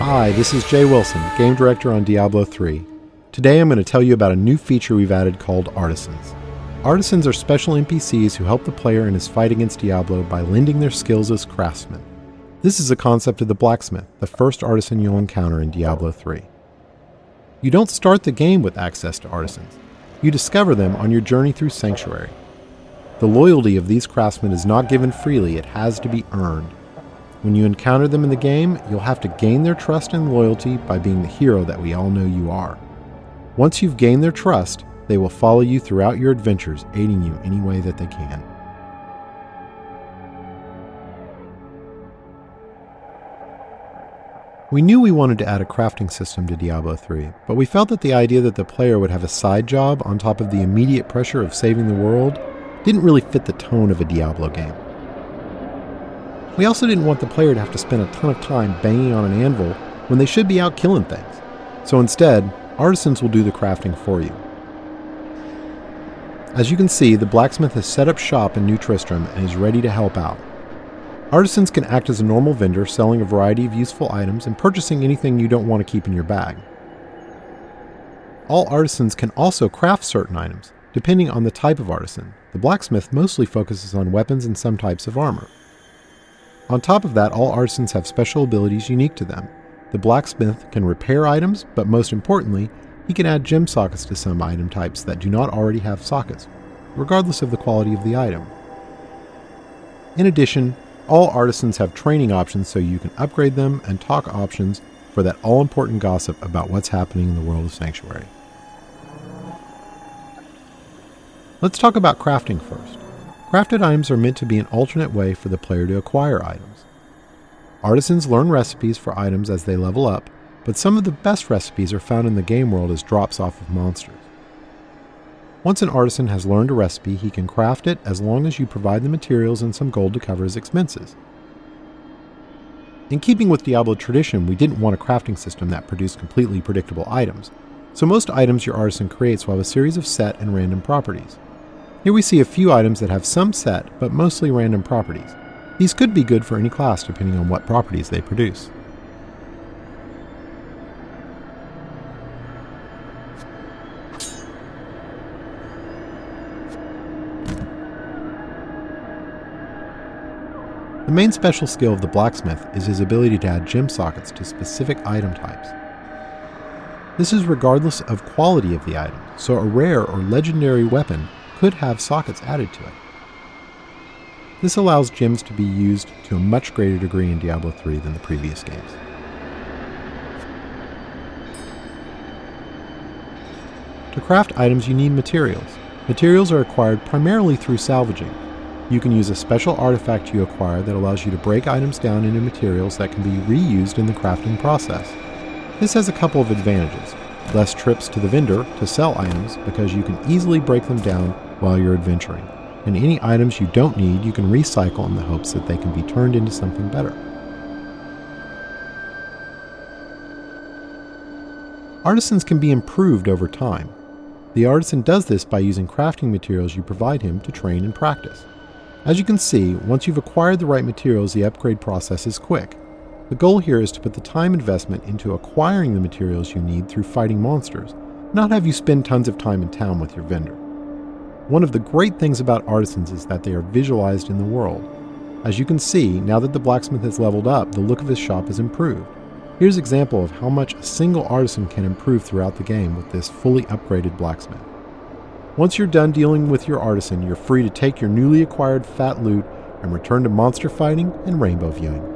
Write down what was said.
Hi, this is Jay Wilson, Game Director on Diablo 3. Today I'm going to tell you about a new feature we've added called Artisans. Artisans are special NPCs who help the player in his fight against Diablo by lending their skills as craftsmen. This is a concept of the blacksmith, the first artisan you'll encounter in Diablo 3. You don't start the game with access to artisans. You discover them on your journey through Sanctuary. The loyalty of these craftsmen is not given freely, it has to be earned. When you encounter them in the game, you'll have to gain their trust and loyalty by being the hero that we all know you are. Once you've gained their trust, they will follow you throughout your adventures, aiding you any way that they can. We knew we wanted to add a crafting system to Diablo 3, but we felt that the idea that the player would have a side job on top of the immediate pressure of saving the world didn't really fit the tone of a Diablo game. We also didn't want the player to have to spend a ton of time banging on an anvil when they should be out killing things. So instead, artisans will do the crafting for you. As you can see, the blacksmith has set up shop in New Tristram and is ready to help out. Artisans can act as a normal vendor, selling a variety of useful items and purchasing anything you don't want to keep in your bag. All artisans can also craft certain items, depending on the type of artisan. The blacksmith mostly focuses on weapons and some types of armor. On top of that, all artisans have special abilities unique to them. The blacksmith can repair items, but most importantly, he can add gem sockets to some item types that do not already have sockets, regardless of the quality of the item. In addition, all artisans have training options so you can upgrade them, and talk options for that all-important gossip about what's happening in the world of Sanctuary. Let's talk about crafting first. Crafted items are meant to be an alternate way for the player to acquire items. Artisans learn recipes for items as they level up, but some of the best recipes are found in the game world as drops off of monsters. Once an artisan has learned a recipe, he can craft it as long as you provide the materials and some gold to cover his expenses. In keeping with Diablo tradition, we didn't want a crafting system that produced completely predictable items, so most items your artisan creates will have a series of set and random properties. Here we see a few items that have some set, but mostly random properties. These could be good for any class depending on what properties they produce. The main special skill of the blacksmith is his ability to add gem sockets to specific item types. This is regardless of quality of the item, so a rare or legendary weapon could have sockets added to it. This allows gems to be used to a much greater degree in Diablo 3 than the previous games. To craft items you need materials. Materials are acquired primarily through salvaging. You can use a special artifact you acquire that allows you to break items down into materials that can be reused in the crafting process. This has a couple of advantages. Less trips to the vendor to sell items because you can easily break them down while you're adventuring, and any items you don't need you can recycle in the hopes that they can be turned into something better. Artisans can be improved over time. The artisan does this by using crafting materials you provide him to train and practice. As you can see, once you've acquired the right materials, the upgrade process is quick. The goal here is to put the time investment into acquiring the materials you need through fighting monsters, not have you spend tons of time in town with your vendor. One of the great things about artisans is that they are visualized in the world. As you can see, now that the blacksmith has leveled up, the look of his shop is improved. Here's an example of how much a single artisan can improve throughout the game with this fully upgraded blacksmith. Once you're done dealing with your artisan, you're free to take your newly acquired fat loot and return to monster fighting and rainbow viewing.